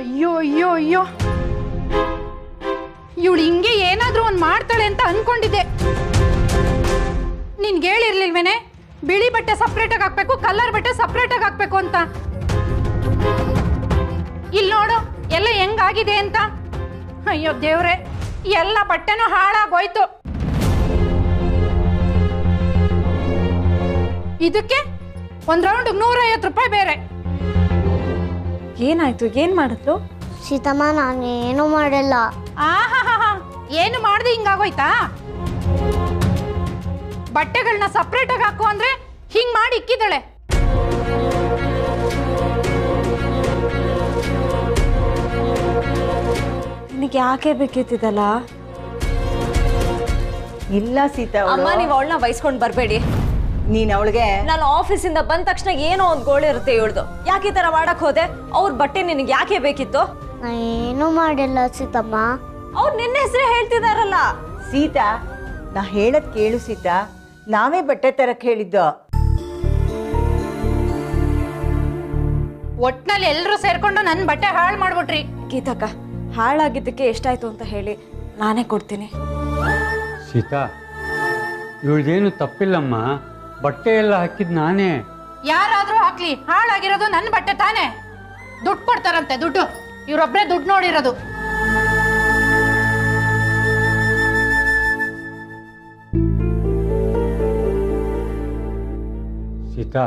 ಅಯ್ಯೋ ಅಯ್ಯೋ ಅಯ್ಯೋ, ಇವಳು ಹಿಂಗೆ ಏನಾದ್ರೂ ಒಂದು ಮಾಡ್ತಾಳೆ ಅಂತ ಅನ್ಕೊಂಡಿದ್ದೆ. ನಿನ್ಗೆ ಹೇಳಿರ್ಲಿಲ್ವೇನೆ ಬಿಳಿ ಬಟ್ಟೆ ಸಪ್ರೇಟಾಗಿ ಹಾಕ್ಬೇಕು, ಕಲರ್ ಬಟ್ಟೆ ಸಪ್ರೇಟಾಗಿ ಹಾಕ್ಬೇಕು ಅಂತ. ಇಲ್ಲಿ ನೋಡು ಎಲ್ಲ ಹೆಂಗಾಗಿದೆ ಅಂತ. ಅಯ್ಯೋ ದೇವ್ರೆ, ಎಲ್ಲ ಬಟ್ಟೆನೂ ಹಾಳಾಗೋಯ್ತು. ಇದಕ್ಕೆ ಒಂದ್ ರೌಂಡ್ 150 ರೂಪಾಯಿ ಬೇರೆ. ಏನಾಯ್ತು? ಏನ್ ಮಾಡಿದ್ಲು? ಸೀತಮ್ಮ ನಾನು ಏನು ಮಾಡಲ್ಲ. ಆಹಾ, ಏನು ಮಾಡ್ದೆ ಹಿಂಗಾಗೋಯ್ತಾ? ಬಟ್ಟೆಗಳನ್ನ ಸಪ್ರೇಟ್ ಆಗಿ ಹಾಕು ಅಂದ್ರೆ ಹಿಂಗ್ ಮಾಡಿ ಇಕ್ಕಿದಳೆ. ನಿನಗೆ ಯಾಕೆ ಬೇಕಿತ್ತಿದಲ್ಲ? ಇಲ್ಲ ಸೀತಾ, ಅಮ್ಮ ನೀವು ಅವಳನ್ನ ವಹಿಸ್ಕೊಂಡು ಬರಬೇಡಿ. ನೀನ್ ಅವಳಿಗೆ ನಾನು ಆಫೀಸಿಂದ ಬಂದ ತಕ್ಷಣ ಏನೋ ಒಂದು ಗೋಳು ಇರುತ್ತೆ ಇವಳ್ದು. ಯಾಕೆ ಈ ತರ ಮಾಡಕ್ ಹೋದೆ? ಅವ್ರ ಬಟ್ಟೆ ನಿನಗೆ ಯಾಕೆ ಬೇಕಿತ್ತು? ನಾ ಏನು ಮಾಡಿಲ್ಲ ಸೀತಮ್ಮ. ಅವ್ರು ನಿನ್ನ ಹೆಸರೇ ಹೇಳ್ತಿದಾರಲ್ಲ. ಸೀತಾ, ನಾ ಹೇಳದ್ ಕೇಳು ಸೀತಾ, ನಾವೇ ಬಟ್ಟೆ ತರಕ್ ಹೇಳಿದ್ದು. ಒಟ್ನಲ್ಲಿ ಎಲ್ರು ಸೇರ್ಕೊಂಡು ನನ್ ಬಟ್ಟೆ ಹಾಳು ಮಾಡ್ಬಿಟ್ರಿ. ಗೀತಕ್ಕ, ಹಾಳಾಗಿದ್ದಕ್ಕೆ ಎಷ್ಟಾಯ್ತು ಅಂತ ಹೇಳಿ ನಾನೇ ಕೊಡ್ತೀನಿ. ಸೀತಾ, ಇವಳ್ದೇನು ತಪ್ಪಿಲ್ಲಮ್ಮ, ಬಟ್ಟೆ ಎಲ್ಲ ಹಾಕಿದ್ ನಾನೇ. ಯಾರಾದ್ರೂ ಹಾಕ್ಲಿ, ಹಾಳಾಗಿರೋದು ನನ್ ಬಟ್ಟೆ ತಾನೇ. ದುಡ್ಡು ಕೊಡ್ತಾರಂತೆ, ದುಡ್ಡು ಇವ್ರೊಬ್ರೇ ದುಡ್ಡು ನೋಡಿರೋದು. ಸೀತಾ,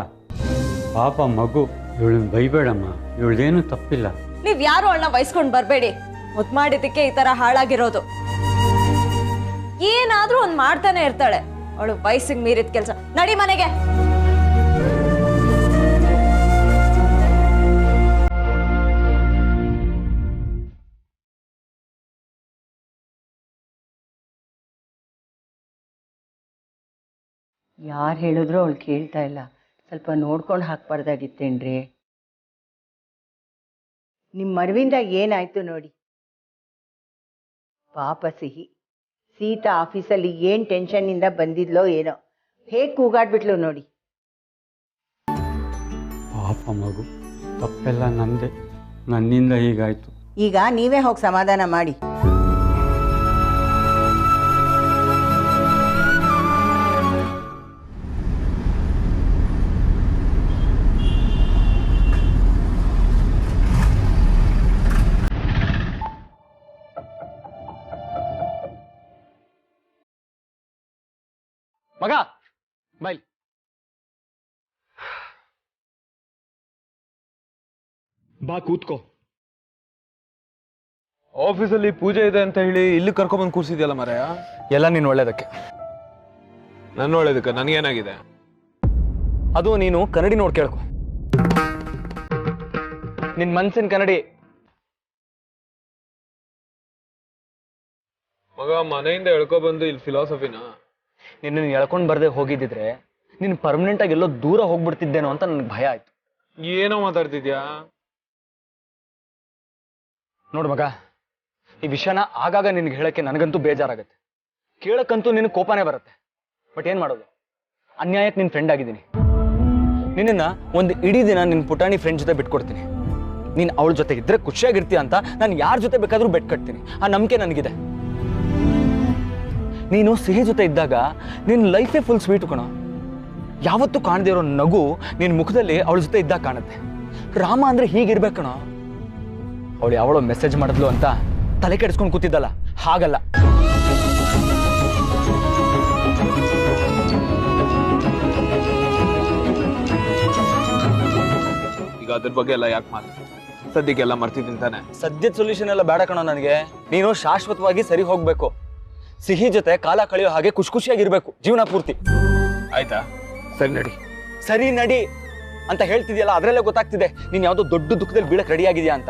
ಪಾಪ ಮಗು, ಇವಳನ್ನ ಬೈಬೇಡಮ್ಮ, ಇವಳ್ದೇನು ತಪ್ಪಿಲ್ಲ. ನೀವ್ ಯಾರು ಅವಳನ್ನ ವಹಿಸ್ಕೊಂಡು ಬರಬೇಡಿ. ಮುದ್ ಮಾಡಿದ್ದಕ್ಕೆ ಈ ತರ ಹಾಳಾಗಿರೋದು. ಏನಾದ್ರೂ ಒಂದ್ ಮಾಡ್ತಾನೆ ಇರ್ತಾಳೆ. ಅವಳು ವಯಸ್ಸಿಗೆ ಮೀರಿದ ಕೆಲಸ. ನಡಿ ಮನೆಗೆ. ಯಾರು ಹೇಳಿದ್ರು ಅವಳು ಕೇಳ್ತಾ ಇಲ್ಲ. ಸ್ವಲ್ಪ ನೋಡ್ಕೊಂಡು ಹಾಕ್ಬಾರ್ದಾಗಿತ್ತೇನ್ರಿ? ನಿಮ್ಮ ಮರವಿಂದ ಏನಾಯ್ತು ನೋಡಿ. ಪಾಪ ಸಿಹಿ, ಸೀತಾ ಆಫೀಸಲ್ಲಿ ಏನ್ ಟೆನ್ಷನ್ನಿಂದ ಬಂದಿದ್ಲೋ ಏನೋ, ಹೇಗೆ ಕೂಗಾಡ್ಬಿಟ್ಲು ನೋಡಿ. ಪಾಪ ಮಗು, ತಪ್ಪೆಲ್ಲ ನಂದೆ, ನನ್ನಿಂದ ಹೀಗಾಯ್ತು. ಈಗ ನೀವೇ ಹೋಗಿ ಸಮಾಧಾನ ಮಾಡಿ. ಮಗ ಬೈಲ್. ಬಾ ಕೂತ್ಕೋ. ಆಫೀಸಲ್ಲಿ ಪೂಜೆ ಇದೆ ಅಂತ ಹೇಳಿ ಇಲ್ಲಿ ಕರ್ಕೊಂಡ್ಬಂದು ಕೂರ್ಸಿದ್ಯಲ್ಲ ಮರೆಯ. ಎಲ್ಲ ನೀನು ಒಳ್ಳೇದಕ್ಕೆ. ನನ್ನ ಒಳ್ಳೇದಕ್ಕೆ ನನಗೇನಾಗಿದೆ? ಅದು ನೀನು ಕನ್ನಡಿ ನೋಡ್ ಕೇಳ್ಕೊ. ನಿನ್ ಮನ್ಸಿನ ಕನ್ನಡಿ. ಮಗ, ಮನೆಯಿಂದ ಎಳ್ಕೊಬಂದು ಇಲ್ಲಿ ಫಿಲಾಸಫಿನ. ನಿನ್ನ ಎಳ್ಕೊಂಡ್ ಬರ್ದೆ ಹೋಗಿದ್ದಿದ್ರೆ ನೀನ್ ಪರ್ಮನೆಂಟ್ ಆಗಿ ಎಲ್ಲೋ ದೂರ ಹೋಗ್ಬಿಡ್ತಿದ್ದೇನೋ ಅಂತ ನನ್ಗೆ ಭಯ ಆಯ್ತು. ಏನೋ ಮಾತಾಡ್ತಿದ್ಯಾ? ನೋಡು ಮಗ, ಈ ವಿಷಯನ ಆಗಾಗ ನಿನ್ಗೆ ಹೇಳಕ್ಕೆ ನನಗಂತೂ ಬೇಜಾರಾಗತ್ತೆ. ಕೇಳಕ್ಕಂತೂ ನಿನ್ ಕೋಪನೇ ಬರುತ್ತೆ. ಬಟ್ ಏನ್ ಮಾಡೋದು, ಅನ್ಯಾಯಕ್ಕೆ ನಿನ್ ಫ್ರೆಂಡ್ ಆಗಿದ್ದೀನಿ. ನಿನ್ನ ಒಂದು ಇಡೀ ದಿನ ನಿನ್ ಪುಟಾಣಿ ಫ್ರೆಂಡ್ ಜೊತೆ ಬಿಟ್ಕೊಡ್ತೀನಿ. ನೀನ್ ಅವಳ ಜೊತೆ ಇದ್ರೆ ಖುಷಿಯಾಗಿರ್ತೀಯ ಅಂತ ನಾನು ಯಾರ ಜೊತೆ ಬೇಕಾದ್ರೂ ಬೆಟ್ ಕಟ್ತೀನಿ. ಆ ನಂಬಿಕೆ ನನಗಿದೆ. ನೀನು ಸಿಹಿ ಜೊತೆ ಇದ್ದಾಗ ನಿನ್ ಲೈಫೇ ಫುಲ್ ಸ್ವೀಟ್ ಕಣೋ. ಯಾವತ್ತೂ ಕಾಣದೇ ಇರೋ ನಗು ನಿನ್ ಮುಖದಲ್ಲಿ ಅವಳ ಜೊತೆ ಇದ್ದಾಗ ಕಾಣುತ್ತೆ. ರಾಮ ಅಂದ್ರೆ ಹೀಗಿರ್ಬೇಕಣೋ. ಅವಳು ಯಾವಳೋ ಮೆಸೇಜ್ ಮಾಡಿದ್ಲು ಅಂತ ತಲೆ ಕೆಡಿಸ್ಕೊಂಡು ಕೂತಿದ್ದಲ್ಲ, ಹಾಗಲ್ಲ. ಈಗ ಅದ್ರ ಬಗ್ಗೆ ಎಲ್ಲ ಯಾಕೆ ಮಾತು? ಸದ್ಯಕ್ಕೆಲ್ಲ ಮರ್ತಿದ್ದೀನಿ ತಾನೆ. ಸದ್ಯದ ಸೊಲ್ಯೂಷನ್ ಎಲ್ಲ ಬೇಡ ಕಣೋ ನನಗೆ. ನೀನು ಶಾಶ್ವತವಾಗಿ ಸರಿ ಹೋಗ್ಬೇಕು. ಸಿಹಿ ಜೊತೆ ಕಾಲ ಕಳೆಯೋ ಹಾಗೆ ಖುಷಿ ಖುಷಿಯಾಗಿರ್ಬೇಕು ಜೀವನ ಪೂರ್ತಿ. ಆಯ್ತಾ? ಸರಿ ನಡಿ. ಸರಿ ನಡಿ ಅಂತ ಹೇಳ್ತಿದ್ಯಲ್ಲ, ಅದ್ರಲ್ಲೇ ಗೊತ್ತಾಗ್ತಿದೆ ನೀನ್ ಯಾವ್ದೋ ದೊಡ್ಡ ದುಃಖದಲ್ಲಿ ಬೀಳಕ್ ರೆಡಿ ಆಗಿದ್ಯಾ ಅಂತ.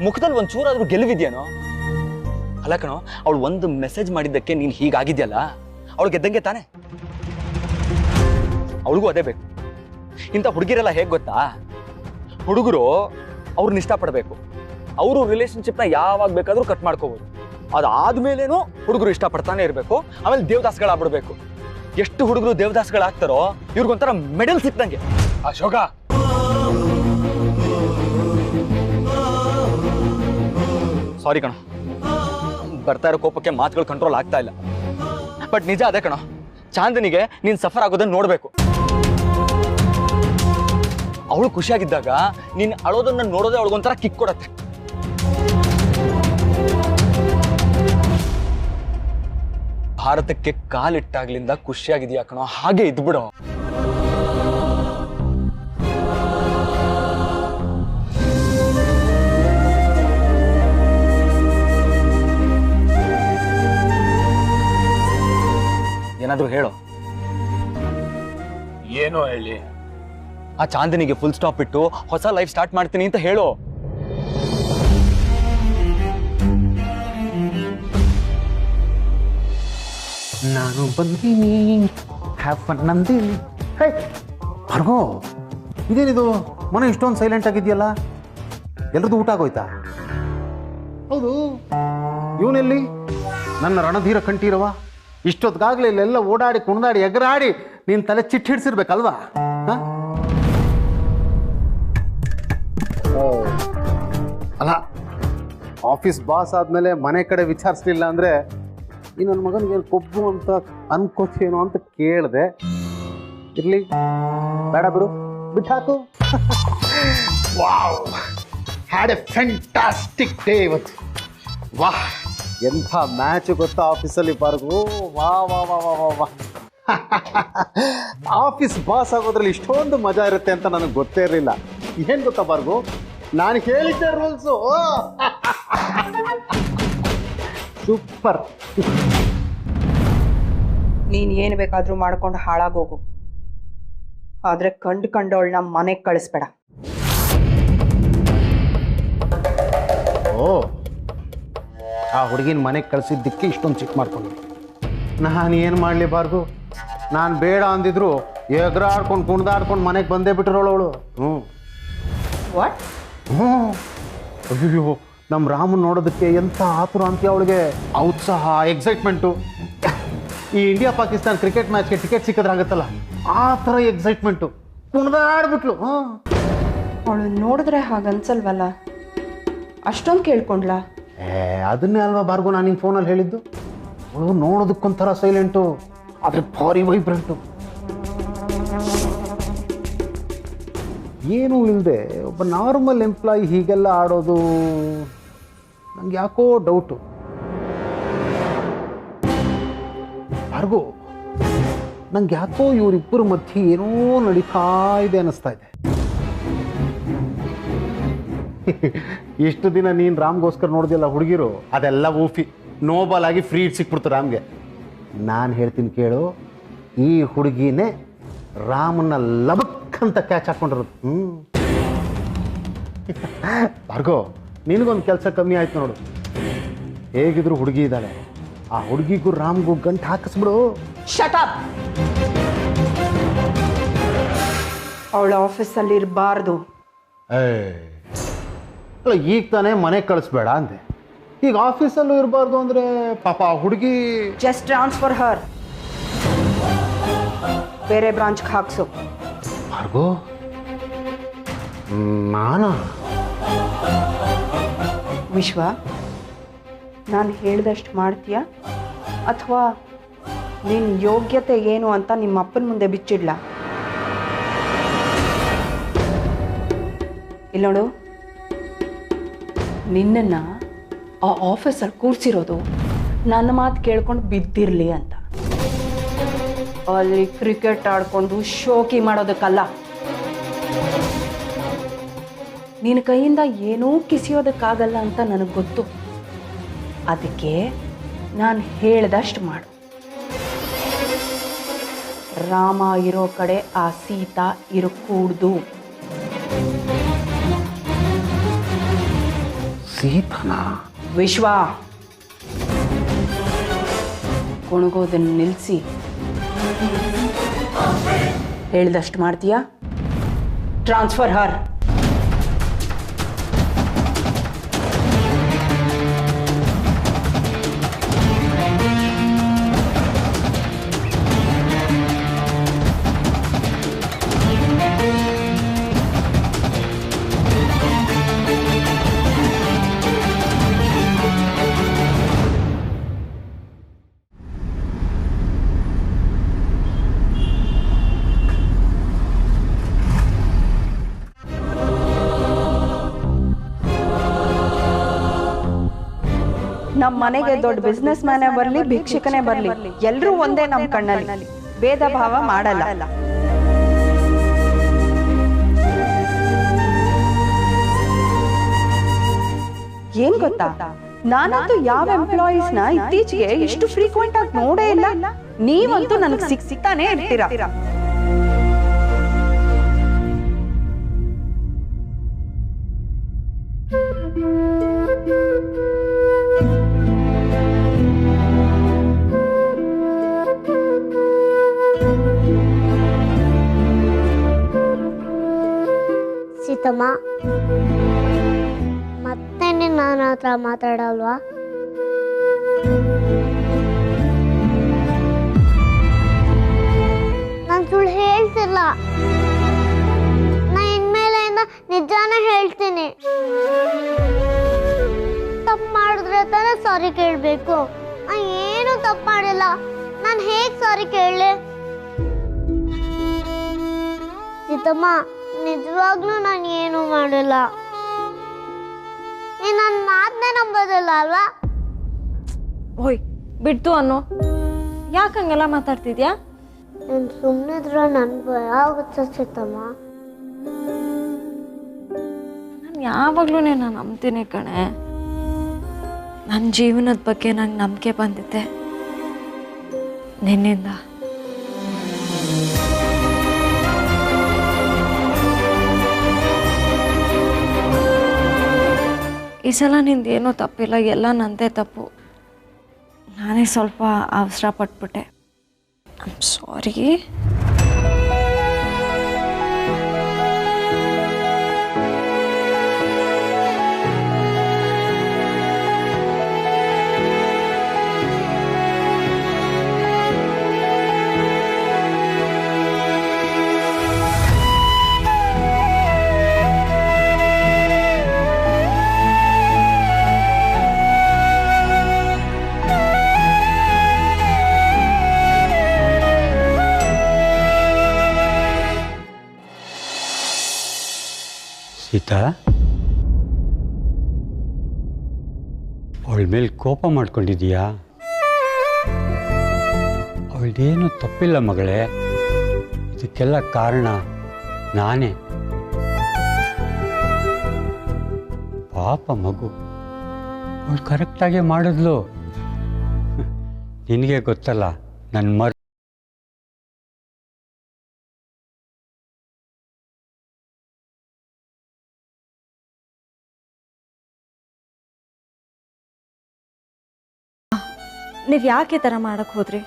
ಮುಖದಲ್ಲಿ ಒಂದ್ ಚೂರಾದ್ರೂ ಗೆಲುವಿದ್ಯಾನೋ? ಅಲ್ಲ ಕಣೋ, ಅವಳು ಒಂದು ಮೆಸೇಜ್ ಮಾಡಿದ್ದಕ್ಕೆ ನೀನ್ ಹೀಗಾಗಿದ್ಯಲ್ಲ, ಅವಳು ಗೆದ್ದಂಗೆ ತಾನೆ. ಅವಳಿಗೂ ಅದೇ ಬೇಕು. ಇಂಥ ಹುಡುಗಿರೆಲ್ಲ ಹೇಗ್ ಗೊತ್ತಾ, ಹುಡುಗರು ಅವ್ರನ್ನ ಇಷ್ಟಪಡಬೇಕು. ಅವರು ರಿಲೇಶನ್ಶಿಪ್ನ ಯಾವಾಗ ಬೇಕಾದ್ರೂ ಕಟ್ ಮಾಡ್ಕೋಬಹುದು. ಅದಾದ್ಮೇಲೇನು ಹುಡುಗರು ಇಷ್ಟಪಡ್ತಾನೆ ಇರಬೇಕು. ಆಮೇಲೆ ದೇವದಾಸ್ಗಳಾಗ್ಬಿಡ್ಬೇಕು. ಎಷ್ಟು ಹುಡುಗರು ದೇವದಾಸ್ಗಳಾಗ್ತಾರೋ ಇವ್ರಿಗೊಂಥರ ಮೆಡಲ್ ಸಿಕ್ತಂಗೆ. ಅಶೋಕ, ಸಾರಿ ಕಣೋ, ಬರ್ತಾ ಇರೋ ಕೋಪಕ್ಕೆ ಮಾತುಗಳು ಕಂಟ್ರೋಲ್ ಆಗ್ತಾ ಇಲ್ಲ. ಬಟ್ ನಿಜ ಅದೇ ಕಣೋ, ಚಾಂದನಿಗೆ ನೀನ್ ಸಫರ್ ಆಗೋದನ್ನ ನೋಡ್ಬೇಕು. ಅವಳು ಖುಷಿಯಾಗಿದ್ದಾಗ ನೀನ್ ಅಳೋದನ್ನ ನೋಡೋದೇ ಅವಳಿಗೊಂಥರ ಕಿಕ್ ಕೊಡತ್ತೆ. ಭಾರತಕ್ಕೆ ಕಾಲಿಟ್ಟಾಗ್ಲಿಂದ ಖುಷಿಯಾಗಿದ್ಯಾ ಕಣೋ, ಹಾಗೆ ಇದ್ಬಿಡೋ. ಏನಾದ್ರೂ ಹೇಳೋ. ಏನೋ ಹೇಳಿ. ಆ ಚಾಂದನಿಗೆ ಫುಲ್ ಸ್ಟಾಪ್ ಇಟ್ಟು ಹೊಸ ಲೈಫ್ ಸ್ಟಾರ್ಟ್ ಮಾಡ್ತೀನಿ ಅಂತ ಹೇಳು. ನಾನು ಬಂದೀನಿ, ಹ್ಯಾವ್ ಫನ್ ನಂದೀನಿ. ಹೇ ಭಾರ್ಗೋ, ಇದೇನಿದು ಮನೆ ಇಷ್ಟೊಂದು ಸೈಲೆಂಟ್ ಆಗಿದೆಯಲ್ಲ? ಎಲ್ರದ್ದು ಊಟ ಆಗೋಯ್ತಾ? ಹೌದು, ಇವನೆಲ್ಲಿ ನನ್ನ ರಣಧೀರ ಕಂಠೀರವ? ಇಷ್ಟೊತ್ತಿಗಾಗಲೇ ಇಲ್ಲೆಲ್ಲ ಓಡಾಡಿ ಕುಣಿದಾಡಿ ಎಗರಾಡಿ ನೀನು ತಲೆ ಚಿಟ್ಟು ಹಿಡಿಸಿರ್ಬೇಕಲ್ವಾ? ಅಲ್ಲ, ಆಫೀಸ್ ಬಾಸ್ ಆದಮೇಲೆ ಮನೆ ಕಡೆ ವಿಚಾರಿಸ್ಲಿಲ್ಲ ಅಂದರೆ ಈ ನನ್ನ ಮಗನಿಗೆ ಕೊಬ್ಬು ಅಂತ ಅನ್ಕೋತೇನೋ ಅಂತ ಕೇಳಿದೆ. ಇರಲಿ, ಬೇಡ ಬಿಡು, ಬಿಟ್ಟಾಕು. Wow, had a fantastic day ಇವತ್ತು. ವಾಹ್, ಎಂಥ ಮ್ಯಾಚ್ ಗೊತ್ತಾ ಆಫೀಸಲ್ಲಿ ಬಾರ್ಗು. ವಾ ವಾ ವಾ ವಾ ವಾ ವಾ. ಆಫೀಸ್ ಬಾಸ್ ಆಗೋದ್ರಲ್ಲಿ ಇಷ್ಟೊಂದು ಮಜಾ ಇರುತ್ತೆ ಅಂತ ನನಗೆ ಗೊತ್ತೇ ಇರಲಿಲ್ಲ. ಏನು ಗೊತ್ತಾ ಬಾರ್ಗು, ನಾನು ಹೇಳಿದ್ದೆ ರೂಲ್ಸು. ಸೂಪರ್. ನೀನು ಏನು ಬೇಕಾದರೂ ಮಾಡ್ಕೊಂಡು ಹಾಳಾಗೋಗು, ಆದರೆ ಕಂಡವಳನ್ನ ಮನೆಗೆ ಕಳಿಸ್ಬೇಡ. ಓ, ಆ ಹುಡುಗಿನ ಮನೆಗೆ ಕಳಿಸಿದ್ದಕ್ಕೆ ಇಷ್ಟೊಂದು ಚಿಕ್ಕ ಮಾಡ್ಕೊಂಡು ನಾನು ಏನು ಮಾಡಲಿ ಬಾರ್ಗು? ನಾನು ಬೇಡ ಅಂದಿದ್ರು ಎಗರಾಡ್ಕೊಂಡು ಕುಣ್ದಾಡ್ಕೊಂಡು ಮನೆಗೆ ಬಂದೇ ಬಿಟ್ಟಿರೋಳು ಅವಳು. ವಾಟ್? ಅಯ್ಯೋ, ನಮ್ಮ ರಾಮನ್ ನೋಡೋದಕ್ಕೆ ಎಂಥ ಆತುರ ಅಂತೀಯ ಅವಳಿಗೆ. ಆ ಉತ್ಸಾಹ, ಎಕ್ಸೈಟ್ಮೆಂಟು. ಈ ಇಂಡಿಯಾ ಪಾಕಿಸ್ತಾನ ಕ್ರಿಕೆಟ್ ಮ್ಯಾಚ್ಗೆ ಟಿಕೆಟ್ ಸಿಕ್ಕಿದ್ರಾಗತ್ತಲ್ಲ, ಆ ಥರ ಎಕ್ಸೈಟ್ಮೆಂಟು. ಕುಣ್ದಾಡ್ಬಿಟ್ಲು. ಅವಳು ನೋಡಿದ್ರೆ ಹಾಗನ್ಸಲ್ವಲ್ಲ, ಅಷ್ಟೊಂದು ಕೇಳ್ಕೊಂಡ್ಲಾ? ಅದನ್ನೇ ಅಲ್ವಾ ಬಾರ್ಗು ನಾನು ನಿನ್ನ ಫೋನಲ್ಲಿ ಹೇಳಿದ್ದು. ಅವಳು ನೋಡೋದಕ್ಕೊಂಥರ ಸೈಲೆಂಟು, ಆದರೆ ಭಾರಿ ವೈಬ್ರೆಂಟು. ಏನೂ ಇಲ್ಲದೆ ಒಬ್ಬ ನಾರ್ಮಲ್ ಎಂಪ್ಲಾಯಿ ಹೀಗೆಲ್ಲ ಆಡೋದು ನಂಗೆ ಯಾಕೋ ಡೌಟು. ಬಾರ್ಗು, ನಂಗೆ ಯಾಕೋ ಇವರಿಬ್ಬರ ಮಧ್ಯೆ ಏನೋ ನಡೀತಾ ಇದೆ ಅನ್ನಿಸ್ತಾ ಇದೆ. ಇಷ್ಟು ದಿನ ನೀನು ರಾಮ್ಗೋಸ್ಕರ ನೋಡಿದೆಯಲ್ಲ ಹುಡುಗಿರು, ಅದೆಲ್ಲ ಊಫಿ. ನೋಬಲ್ ಆಗಿ ಫ್ರೀ ಸಿಕ್ಬಿಡ್ತು ರಾಮ್ಗೆ. ನಾನು ಹೇಳ್ತೀನಿ ಕೇಳು, ಈ ಹುಡುಗಿನೇ ರಾಮನ್ನ ಲಬಕ್ಕಂತ ಕ್ಯಾಚ್ ಹಾಕ್ಕೊಂಡಿರೋದು. ಭಾರ್ಗೋ, ನಿನಗೊಂದು ಕೆಲಸ ಕಮ್ಮಿ ಆಯ್ತು ನೋಡು. ಹೇಗಿದ್ರು ಹುಡುಗಿ ಇದ್ದಾಳೆ, ಆ ಹುಡುಗಿಗೂ ರಾಮ್ಗೂ ಗಂಟು ಹಾಕಿಸ್ಬಿಡು. Shut up. ಅವಳ ಆಫೀಸಲ್ಲಿ ಇರಬಾರ್ದು. ಅಲ್ಲ, ಈಗ ತಾನೇ ಮನೆಗೆ ಕಳಿಸ್ಬೇಡ ಅಂದೆ, ಈಗ ಆಫೀಸಲ್ಲೂ ಇರಬಾರ್ದು ಅಂದರೆ ಪಾಪ ಆ ಹುಡುಗಿ. ಜಸ್ಟ್ ಟ್ರಾನ್ಸ್ಫರ್ ಹರ್, ಬೇರೆ ಬ್ರಾಂಚ್ಗೆ ಹಾಕ್ಸು. ಭಾರ್ಗೋ, ನಾನಾ? ವಿಶ್ವ, ನಾನು ಹೇಳಿದಷ್ಟು ಮಾಡ್ತೀಯಾ ಅಥವಾ ನಿನ್ನ ಯೋಗ್ಯತೆ ಏನು ಅಂತ ನಿಮ್ಮ ಅಪ್ಪನ ಮುಂದೆ ಬಿಚ್ಚಿಡ್ಲ? ಇಲ್ಲ ನೋಡು, ನಿನ್ನನ್ನು ಆ ಆಫೀಸಲ್ಲಿ ಕೂರಿಸಿರೋದು ನನ್ನ ಮಾತು ಕೇಳ್ಕೊಂಡು ಬಿದ್ದಿರಲಿ ಅಂತ. ಅಲ್ಲಿ ಕ್ರಿಕೆಟ್ ಆಡ್ಕೊಂಡು ಶೋಕಿ ಮಾಡೋದಕ್ಕಲ್ಲ. ನಿನ್ನ ಕೈಯಿಂದ ಏನೂ ಕಿಸಿಯೋದಕ್ಕಾಗಲ್ಲ ಅಂತ ನನಗೆ ಗೊತ್ತು. ಅದಕ್ಕೆ ನಾನು ಹೇಳ್ದಷ್ಟು ಮಾಡು. ರಾಮ ಇರೋ ಕಡೆ ಆ ಸೀತಾ ಇರಕೂಡ್ದು. ಸೀತಾನಾ? ವಿಶ್ವ, ಕುಣಗೋದನ್ನು ನಿಲ್ಲಿಸಿ ಹೇಳ್ದಷ್ಟು ಮಾಡ್ತೀಯಾ? ಟ್ರಾನ್ಸ್ಫರ್ ಹರ್. ನಮ್ಮ ಮನೆಗೆ ದೊಡ್ಡ ಬಿಸ್ನೆಸ್ ಮ್ಯಾನೇ ಬರಲಿ ಭಿಕ್ಷಕನೇ ಬರಲಿ ಎಲ್ಲರೂ ಒಂದೇ ನಮ್ಮ ಕಣ್ಣಲ್ಲಿ, ಭೇದ ಭಾವ ಮಾಡಲ್ಲ. ಏನ್ ಗೊತ್ತಾ, ನಾನಂತೂ ಯಾವ ಎಂಪ್ಲಾಯೀಸ್ನ ಇತ್ತೀಚೆಗೆ ಇಷ್ಟು ಫ್ರೀಕ್ವೆಂಟ್ ಆಗಿ ನೋಡೇ ಇಲ್ಲ. ನೀವಂತೂ ನನಗೆ ಸಿಗ್ತಾನೆ ಇರ್ತೀರಾ. ಸೀತಮ್ಮ, ಮತ್ತೆ ನೀನು ನನ್ನ ಹತ್ರ ಮಾತಾಡಲ್ವಾ? ನಾನು ಸುಳ್ಳು ಹೇಳ್ತಿಲ್ಲ. ನಾ ಇನ್ಮೇಲೆಯಿಂದ ನಿಜಾನೇ ಹೇಳ್ತೀನಿ. ತಪ್ಪು ಮಾಡಿದ್ರೆ ತಾನೇ ಸಾರಿ ಕೇಳಬೇಕು. ನಾ ಏನು ತಪ್ಪು ಮಾಡಿಲ್ಲ. ನಾನು ಹೇಗೆ ಸಾರಿ ಕೇಳಲಿ? ಸೀತಮ್ಮ, ನಿಜವಾಗ್ಲೂ ನಾನು ಏನು ಮಾಡಿಲ್ಲ. ನೀನು ನನ್ನ ಮಾತನ್ನೇ ನಂಬೋದಿಲ್ಲ ಅಲ್ವಾ? ಓಯ್ ಬಿಡ್ತು ಅನ್ನೋ, ಯಾಕೆ ಹಂಗೆಲ್ಲ ಮಾತಾಡ್ತಿದ್ಯಾ? ನೀನು ಸುಮ್ಮನಿದ್ರೆ ನನ್ಗೆ ಭಯ ಆಗುತ್ತೆ ಸೀತಮ್ಮ. ನಾನು ಯಾವಾಗಲೂ ನಾನು ನಂಬ್ತೀನಿ ಕಣೆ. ನನ್ನ ಜೀವನದ ಬಗ್ಗೆ ನಂಗೆ ನಂಬಿಕೆ ಬಂದಿದ್ದೆ ನಿನ್ನಿಂದ. ಈ ಸಲ ನಿಂದೇನೂ ತಪ್ಪಿಲ್ಲ, ಎಲ್ಲ ನಂದೇ ತಪ್ಪು. ನಾನೇ ಸ್ವಲ್ಪ ಅವಸರ ಪಟ್ಬಿಟ್ಟೆ. I am sorry. ಸೀತಾ, ಅವಳ ಮೇಲೆ ಕೋಪ ಮಾಡ್ಕೊಂಡಿದೀಯಾ? ಅವಳದೇನು ತಪ್ಪಿಲ್ಲ ಮಗಳೇ. ಇದಕ್ಕೆಲ್ಲ ಕಾರಣ ನಾನೇ. ಪಾಪ ಮಗು, ಅವಳು ಕರೆಕ್ಟಾಗಿ ಮಾಡಿದ್ಲು. ನಿನಗೆ ಗೊತ್ತಲ್ಲ, ನನ್ನ ನೀವು ಯಾಕೆ ಈ ಥರ ಮಾಡಕ್ಕೆ ಹೋದ್ರಿ?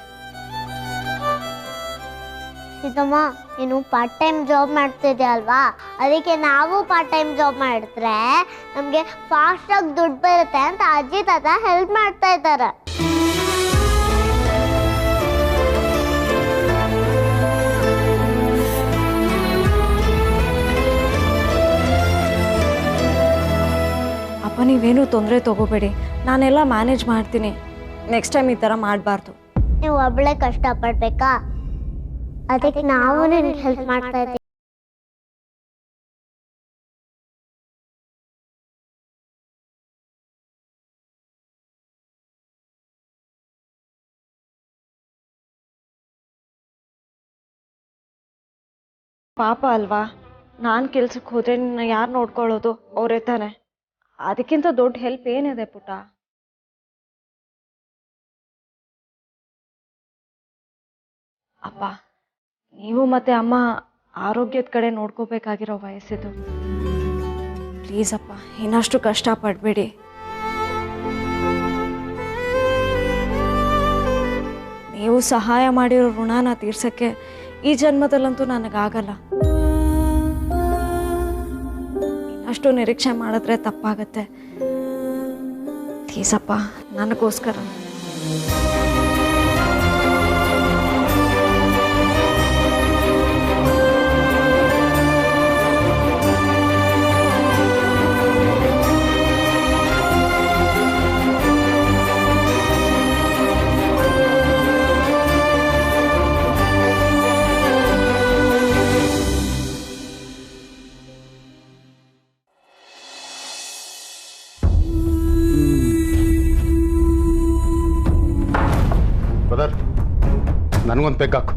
ಸೀತಮ್ಮ, ನೀನು ಪಾರ್ಟ್ ಟೈಮ್ ಜಾಬ್ ಮಾಡ್ತಿದ್ದೆ ಅಲ್ವಾ? ಅದಕ್ಕೆ ನಾವು ಪಾರ್ಟ್ ಟೈಮ್ ಜಾಬ್ ಮಾಡಿದ್ರೆ ನಮಗೆ ಫಾಸ್ಟಾಗಿ ದುಡ್ಡು ಬರುತ್ತೆ ಅಂತ ಅಜ್ಜಿ ತಾತ ಹೆಲ್ಪ್ ಮಾಡ್ತಾ ಇದ್ದಾರೆ. ಅಪ್ಪ, ನೀವೇನೂ ತೊಂದರೆ ತಗೋಬೇಡಿ, ನಾನೆಲ್ಲ ಮ್ಯಾನೇಜ್ ಮಾಡ್ತೀನಿ. ನೆಕ್ಸ್ಟ್ ಟೈಮ್ ಈ ಥರ ಮಾಡಬಾರ್ದು. ನೀವು ಒಬ್ಬಳೇ ಕಷ್ಟಪಡ್ಬೇಕಾ? ಅದಕ್ಕೆ ನಾವು ನಿನಗೆ ಹೆಲ್ಪ್ ಮಾಡ್ತಾ ಇದ್ದೀವಿ. ಪಾಪ ಅಲ್ವಾ, ನಾನು ಕೆಲ್ಸಕ್ಕೆ ಹೋದ್ರೆ ನಿನ್ನ ಯಾರು ನೋಡ್ಕೊಳ್ಳೋದು? ಅವರೇ ತಾನೆ. ಅದಕ್ಕಿಂತ ದೊಡ್ಡ ಹೆಲ್ಪ್ ಏನಿದೆ ಪುಟ್ಟ? ಅಪ್ಪ, ನೀವು ಮತ್ತೆ ಅಮ್ಮ ಆರೋಗ್ಯದ ಕಡೆ ನೋಡ್ಕೋಬೇಕಾಗಿರೋ ವಯಸ್ಸಿದು. ಪ್ಲೀಸ್ ಅಪ್ಪ, ಇನ್ನಷ್ಟು ಕಷ್ಟಪಡಬೇಡಿ. ನೀವು ಸಹಾಯ ಮಾಡಿರೋ ಋಣನ ತೀರ್ಸಕ್ಕೆ ಈ ಜನ್ಮದಲ್ಲಂತೂ ನನಗಾಗಲ್ಲ. ಇನ್ನಷ್ಟು ನಿರೀಕ್ಷೆ ಮಾಡಿದ್ರೆ ತಪ್ಪಾಗತ್ತೆ. ಪ್ಲೀಸ್ ಅಪ್ಪ, ನನಗೋಸ್ಕರ. ನನಗೊಂದು ಪೆಗ್ ಹಾಕು.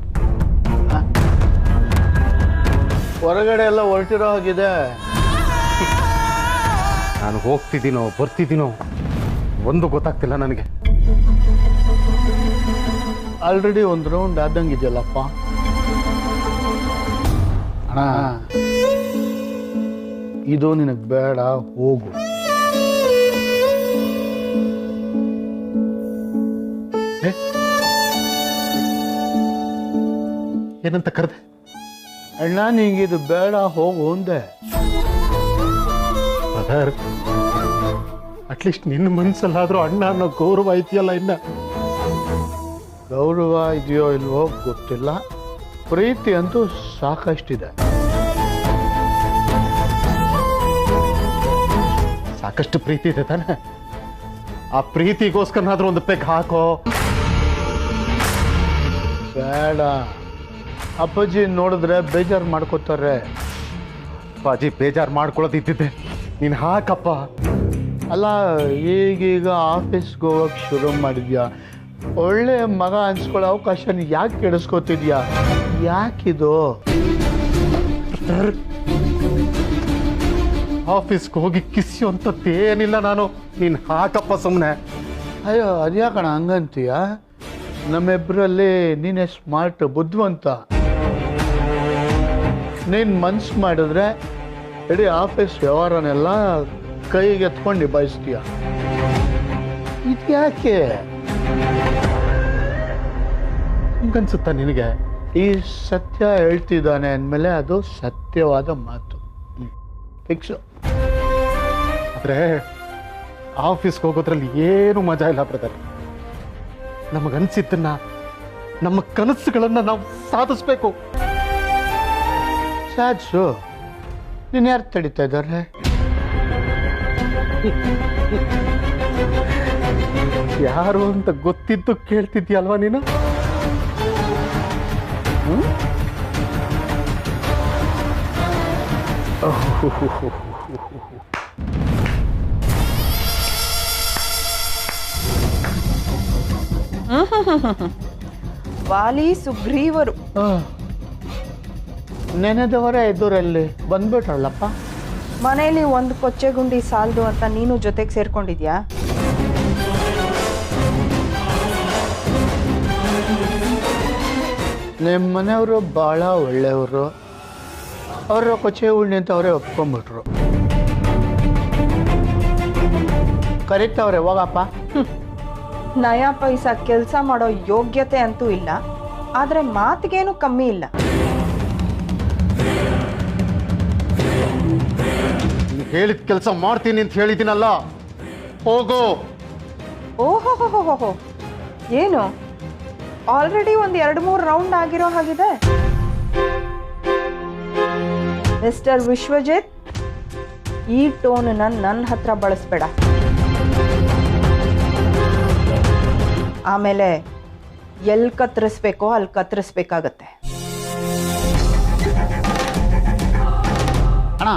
ಹೊರಗಡೆ ಎಲ್ಲ ಹೊರಟಿರೋ ಹಾಗಿದೆ. ನಾನು ಹೋಗ್ತಿದ್ದೀನೋ ಬರ್ತಿದ್ದೀನೋ ಒಂದು ಗೊತ್ತಾಗ್ತಿಲ್ಲ ನನಗೆ. ಆಲ್ರೆಡಿ ಒಂದು ರೌಂಡ್ ಆದಂಗಿದೆಯಲ್ಲಪ್ಪ. ಅಣ್ಣ ಇದು ನಿನಗೆ ಬೇಡ, ಹೋಗು. ಏನಂತ ಕರೆದೆ? ಅಣ್ಣ ನಿಂಗಿದು ಬೇಡ, ಹೋಗು ಅಂದೆ. ಬ್ರದರ್, ಅಟ್ಲೀಸ್ಟ್ ನಿನ್ನ ಮನ್ಸಲ್ಲಾದ್ರೂ ಅಣ್ಣ ಅನ್ನೋ ಗೌರವ ಐತಿಯಲ್ಲ. ಇನ್ನ ಗೌರವ ಇದೆಯೋ ಇಲ್ವೋ ಗೊತ್ತಿಲ್ಲ, ಪ್ರೀತಿ ಅಂತೂ ಸಾಕಷ್ಟಿದೆ. ಸಾಕಷ್ಟು ಪ್ರೀತಿ ಇದೆ ತಾನೆ? ಆ ಪ್ರೀತಿಗೋಸ್ಕರನಾದ್ರೂ ಒಂದು ಪೆಗ್ ಹಾಕೋ. ಬೇಡ, ಅಪ್ಪಾಜಿ ನೋಡಿದ್ರೆ ಬೇಜಾರು ಮಾಡ್ಕೋತಾರೆ. ಅಪ್ಪಾಜಿ ಬೇಜಾರು ಮಾಡ್ಕೊಳ್ಳೋದಿದ್ದಿದ್ದೆ ನೀನು ಹಾಕಪ್ಪ. ಅಲ್ಲ, ಈಗೀಗ ಆಫೀಸ್ಗೆ ಹೋಗಕ್ಕೆ ಶುರು ಮಾಡಿದ್ಯಾ, ಒಳ್ಳೆ ಮಗ ಅನ್ಸ್ಕೊಳ್ಳೋ ಅವಕಾಶನ ಯಾಕೆ ಕೆಡಿಸ್ಕೋತಿದ್ಯಾ? ಯಾಕಿದು? ಆಫೀಸ್ಗೆ ಹೋಗಿ ಕಿಸ್ಸು ಅಂತದ್ದೇನಿಲ್ಲ ನಾನು. ನೀನು ಹಾಕಪ್ಪ ಸುಮ್ಮನೆ. ಅಯ್ಯೋ ಅದ್ಯಾಕಣ ಹಂಗಂತೀಯ? ನಮ್ಮಿಬ್ಬರಲ್ಲಿ ನೀನೇ ಸ್ಮಾರ್ಟ್, ಬುದ್ಧಿವಂತ. ನೀನು ಮನ್ಸು ಮಾಡಿದ್ರೆ ಇಡೀ ಆಫೀಸ್ ವ್ಯವಹಾರನೆಲ್ಲ ಕೈಗೆ ಎತ್ಕೊಂಡು ನಿಭಾಯಿಸ್ತೀಯ. ಇದ್ಯಾಕೆ ಹಂಗನ್ಸುತ್ತಾ ನಿನಗೆ? ಈ ಸತ್ಯ ಹೇಳ್ತಿದ್ದಾನೆ ಅಂದಮೇಲೆ ಅದು ಸತ್ಯವಾದ ಮಾತು. ಫಿಕ್ಸು. ಆದರೆ ಆಫೀಸ್ಗೆ ಹೋಗೋದ್ರಲ್ಲಿ ಏನು ಮಜಾ ಇಲ್ಲ ಬ್ರದರ್. ನಮಗನ್ಸಿದ್ದನ್ನ, ನಮ್ಮ ಕನಸುಗಳನ್ನ ನಾವು ಸಾಧಿಸ್ಬೇಕು. ಸಾಧಿಸು. ನೀನು ಯಾರು ತಡೀತಾ ಇದ್ದಾರೆ? ಯಾರು ಅಂತ ಗೊತ್ತಿದ್ದು ಕೇಳ್ತಿದ್ಯಲ್ವಾ ನೀನು? ವಾಲಿ ಸುಗ್ರೀವರು ನೆನೆದವರ ಎದುರಲ್ಲಿ ಬಂದ್ಬಿಟ್ರಲ್ಲಪ್ಪ. ಮನೆಯಲ್ಲಿ ಒಂದು ಕೊಚ್ಚೆಗುಂಡಿ ಸಾಲದು ಅಂತ ನೀನು ಜೊತೆಗೆ ಸೇರ್ಕೊಂಡಿದ್ಯಾ? ನಿಮ್ಮ ಮನೆಯವರು ಭಾಳ ಒಳ್ಳೆಯವರು. ಅವರ ಕೊಚ್ಚೆ ಉಳ್ಳಿ ಅಂತ ಅವರೇ ಒಪ್ಕೊಂಡ್ಬಿಟ್ರು. ಕರೀತವ್ರೆ, ಹೋಗಪ್ಪ. ನಯಾ ಪೈಸಾ ಕೆಲಸ ಮಾಡೋ ಯೋಗ್ಯತೆ ಅಂತೂ ಇಲ್ಲ, ಆದರೆ ಮಾತಿಗೇನು ಕಮ್ಮಿ ಇಲ್ಲ. ಹೇಳಿದ ಕೆಲಸ ಮಾಡ್ತೀನಿ ಅಂತ ಹೇಳಿದ್ದೀನಲ್ಲ, ಹೋಗೋ. ಓಹೋ, ಏನು ಆಲ್ರೆಡಿ ಒಂದು 2-3 ರೌಂಡ್ ಆಗಿರೋ ಹಾಗಿದೆ. ಮಿಸ್ಟರ್ ವಿಶ್ವಜಿತ್, ಈ ಟೋನನ್ನ ನನ್ನ ಹತ್ರ ಬಳಸ್ಬೇಡ. ಆಮೇಲೆ ಎಲ್ಲಿ ಕತ್ತರಿಸ್ಬೇಕೋ ಅಲ್ಲಿ ಕತ್ತರಿಸ್ಬೇಕಾಗತ್ತೆ. ಅಣ್ಣ,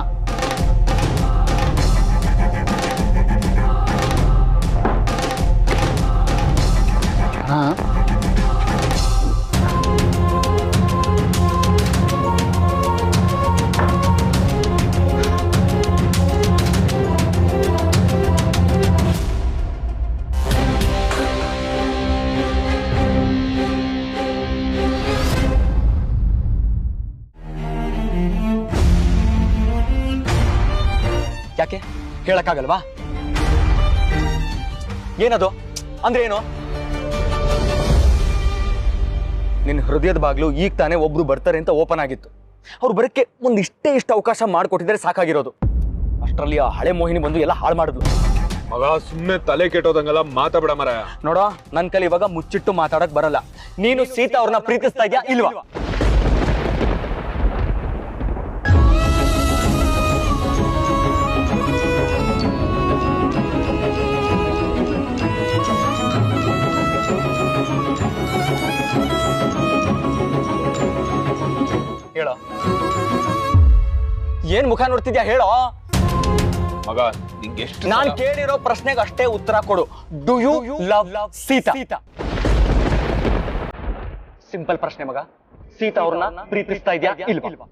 ಯಾಕೆ ಹೇಳಕ್ಕಾಗಲ್ವಾ? ಏನದು ಅಂದ್ರೆ ಏನು? ನಿನ್ನ ಹೃದಯದ ಬಾಗ್ಲು ಈಗ ತಾನೇ ಒಬ್ರು ಬರ್ತಾರೆ ಅಂತ ಓಪನ್ ಆಗಿತ್ತು. ಅವ್ರು ಬರಕ್ಕೆ ಇಷ್ಟು ಅವಕಾಶ ಮಾಡಿಕೊಟ್ಟಿದ್ರೆ ಸಾಕಾಗಿರೋದು. ಅಷ್ಟರಲ್ಲಿ ಆ ಹಳೆ ಮೋಹಿನಿ ಬಂದು ಎಲ್ಲ ಹಾಳು ಮಾಡಿದ್ಲು. ಮಗ ಸುಮ್ಮನೆ ತಲೆ ಕೆಟ್ಟೋದಂಗೆಲ್ಲ ಮಾತಾಡ ಮರ. ನೋಡೋ, ನನ್ನ ಕೈಲಿ ಇವಾಗ ಮುಚ್ಚಿಟ್ಟು ಮಾತಾಡಕ್ ಬರಲ್ಲ. ನೀನು ಸೀತಾ ಅವ್ರನ್ನ ಪ್ರೀತಿಸ್ತಾ ಇದೆಯಾ ಇಲ್ವಾ? ಹೇಳೋ, ಏನ್ ಮುಖ ನೋಡ್ತಿದ್ಯಾ ಹೇಳೋ. ಮಗ ನಿಂಗೆ ಎಷ್ಟು ನಾನ್ ಕೇಳಿರೋ ಪ್ರಶ್ನೆಗೆ ಅಷ್ಟೇ ಉತ್ತರ ಕೊಡು. Do you love Sita? Simple ಪ್ರಶ್ನೆ ಮಗ, ಸೀತಾ ಅವ್ರನ್ನ ಪ್ರೀತಿಸ್ತಾ ಇದ್ಯಾ ಇಲ್ವಾ?